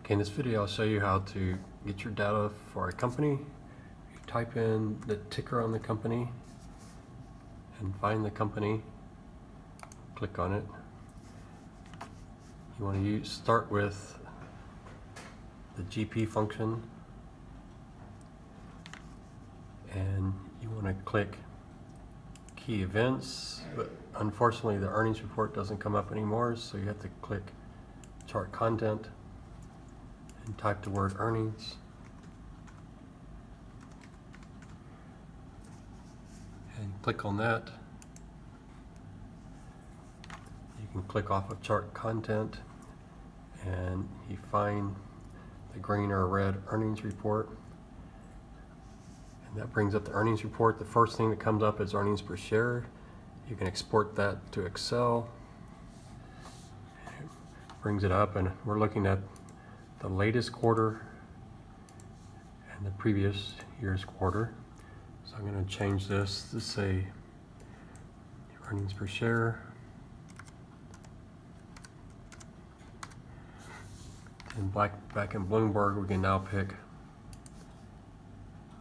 Okay, in this video I'll show you how to get your data for a company. You type in the ticker on the company and find the company, click on it. You want to start with the GP function, and you want to click key events, but unfortunately the earnings report doesn't come up anymore, so you have to click chart content and type the word earnings. And click on that. You can click off of chart content and you find the green or red earnings report. And that brings up the earnings report. The first thing that comes up is earnings per share. You can export that to Excel. It brings it up, and we're looking at the latest quarter and the previous year's quarter. So I'm going to change this to say earnings per share. And back in Bloomberg, we can now pick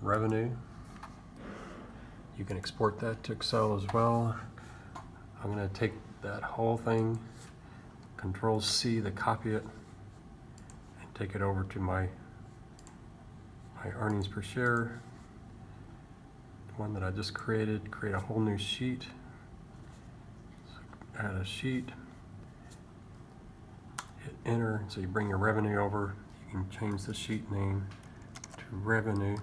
revenue. You can export that to Excel as well. I'm going to take that whole thing, Control C to copy it, and take it over to my earnings per share, the one that I just created. Create a whole new sheet. So add a sheet. Hit enter, so you bring your revenue over. You can change the sheet name to revenue.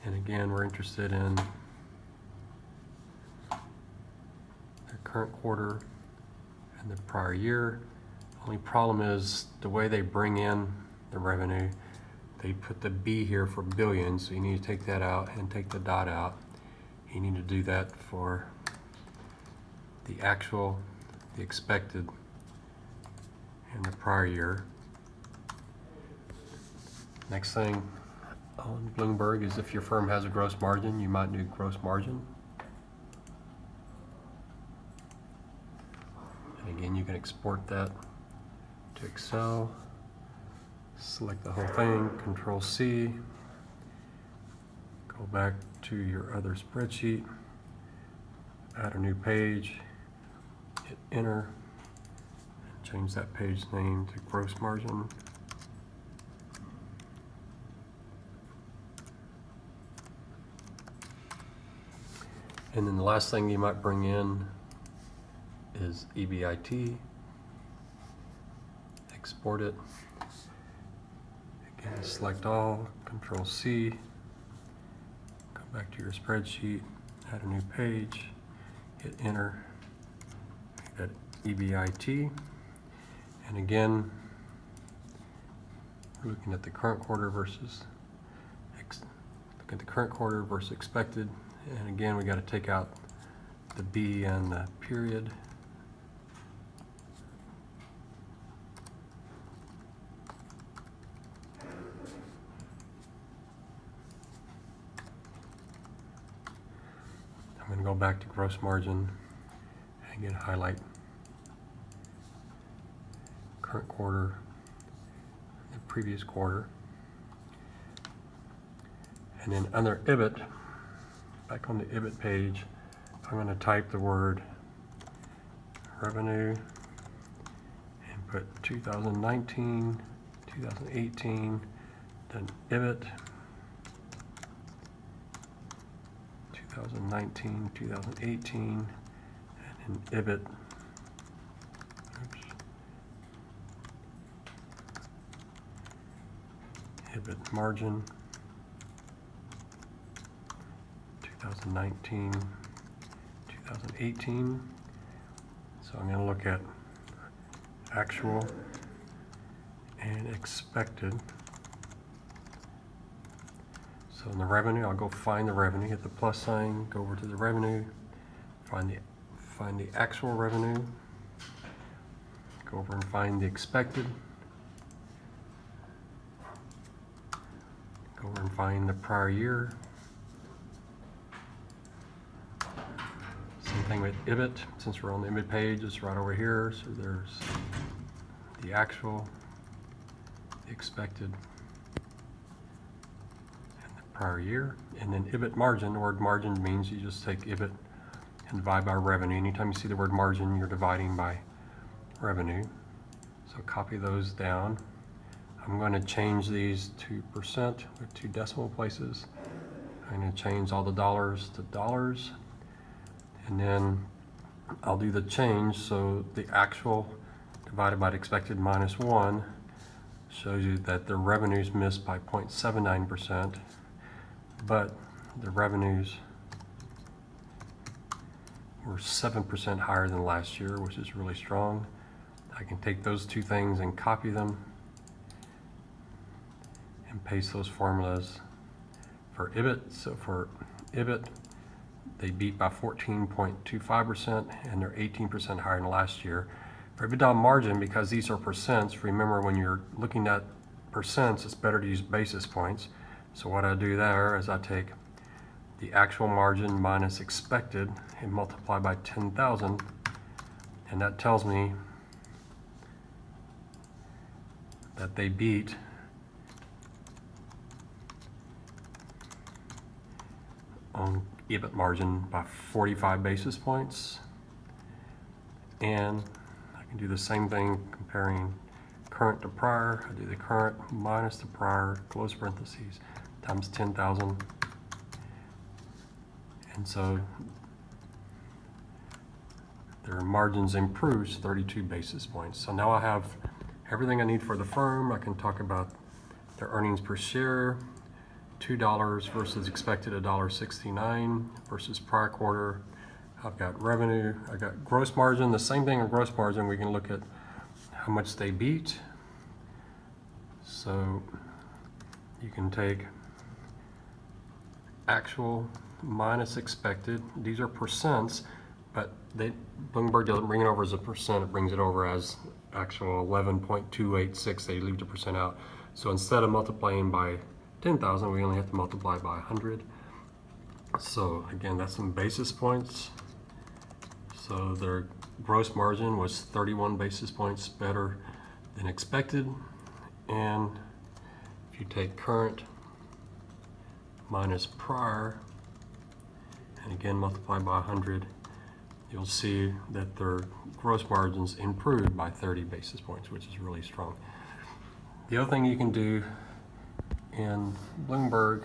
And again, we're interested in the current quarter and the prior year. Only problem is the way they bring in the revenue, they put the B here for billion, so you need to take that out and take the dot out. You need to do that for the actual, the expected, and the prior year. Next thing on Bloomberg is if your firm has a gross margin, you might do gross margin. And again, you can export that to Excel. Select the whole thing, Control C. Go back to your other spreadsheet. Add a new page. Hit enter. And change that page name to gross margin. And then the last thing you might bring in is EBIT. Export it. Again, select all, Control C. Go back to your spreadsheet, add a new page, hit enter, make that EBIT. And again, we're looking at the current quarter versus expected. And again, we got to take out the B and the period. I'm going to go back to gross margin and again highlight current quarter, the previous quarter. And then under EBIT, back on the EBIT page, I'm going to type the word revenue and put 2019, 2018, then EBIT, 2019, 2018, and then EBIT. EBIT margin. 2019, 2018. So I'm going to look at actual and expected. So in the revenue, I'll go find the revenue, hit the plus sign, go over to the revenue, find the actual revenue, go over and find the expected, go over and find the prior year. thing with EBIT, since we're on the EBIT page, it's right over here. So there's the actual, the expected, and the prior year. And then EBIT margin, the word margin means you just take EBIT and divide by revenue. Anytime you see the word margin, you're dividing by revenue. So copy those down. I'm going to change these to percent with 2 decimal places. I'm going to change all the dollars to dollars. And then I'll do the change, so the actual divided by the expected minus 1 shows you that the revenues missed by 0.79%, but the revenues were 7% higher than last year, which is really strong. I can take those two things and copy them and paste those formulas for EBIT. So for EBIT, they beat by 14.25%, and they're 18% higher than last year. For EBITDA margin, because these are percents, remember when you're looking at percents, it's better to use basis points. So what I do there is I take the actual margin minus expected and multiply by 10,000, and that tells me that they beat on EBIT margin by 45 basis points. And I can do the same thing comparing current to prior. I do the current minus the prior, close parentheses, times 10,000. And so their margins improves 32 basis points. So now I have everything I need for the firm. I can talk about their earnings per share, $2 versus expected $1.69 versus prior quarter. I've got revenue, I got gross margin, the same thing in gross margin. We can look at how much they beat. So you can take actual minus expected. These are percents, but Bloomberg doesn't bring it over as a percent, it brings it over as actual 11.286. They leave the percent out. So instead of multiplying by 10,000, we only have to multiply by 100. So again, that's in basis points. So their gross margin was 31 basis points better than expected. And if you take current minus prior, and again multiply by 100, you'll see that their gross margins improved by 30 basis points, which is really strong. The other thing you can do in Bloomberg,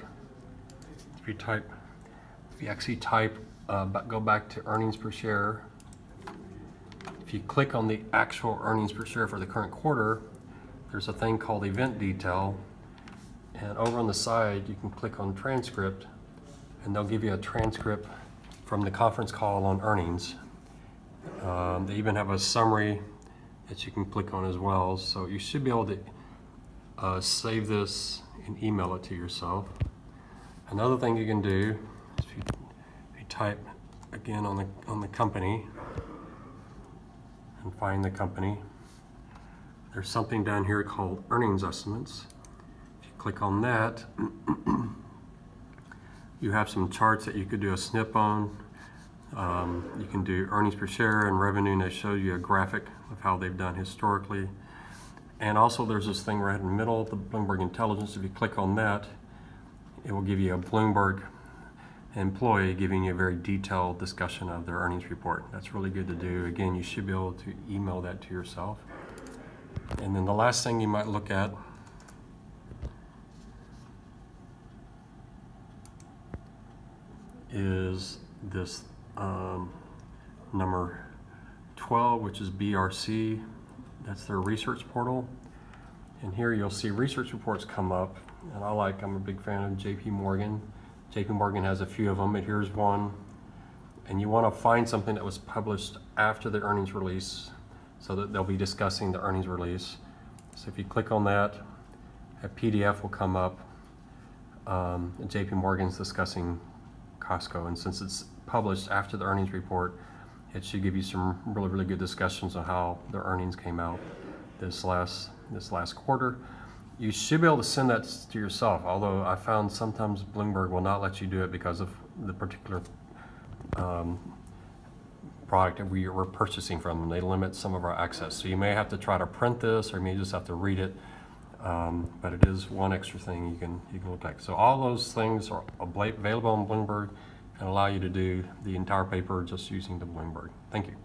if you actually type, go back to earnings per share, if you click on the actual earnings per share for the current quarter, there's a thing called event detail, and over on the side you can click on transcript, and they'll give you a transcript from the conference call on earnings. They even have a summary that you can click on as well, so you should be able to save this and email it to yourself. Another thing you can do is if you type again on the company and find the company, there's something down here called earnings estimates. If you click on that, you have some charts that you could do a snip on. You can do earnings per share and revenue, and they show you a graphic of how they've done historically. And also there's this thing right in the middle, the Bloomberg Intelligence. If you click on that, it will give you a Bloomberg employee giving you a very detailed discussion of their earnings report. That's really good to do. Again, you should be able to email that to yourself. And then the last thing you might look at is this number 12, which is BRC. That's their research portal. And here you'll see research reports come up. And I'm a big fan of JP Morgan. JP Morgan has a few of them, but here's one. And you want to find something that was published after the earnings release so that they'll be discussing the earnings release. So if you click on that, a PDF will come up. And JP Morgan's discussing Costco, and since it's published after the earnings report, it should give you some really, really good discussions on how their earnings came out this last quarter. You should be able to send that to yourself, although I found sometimes Bloomberg will not let you do it because of the particular product that we're purchasing from them. They limit some of our access. So you may have to try to print this, or you may just have to read it. But it is one extra thing you can look at. So all those things are available on Bloomberg and allow you to do the entire paper just using the Bloomberg. Thank you.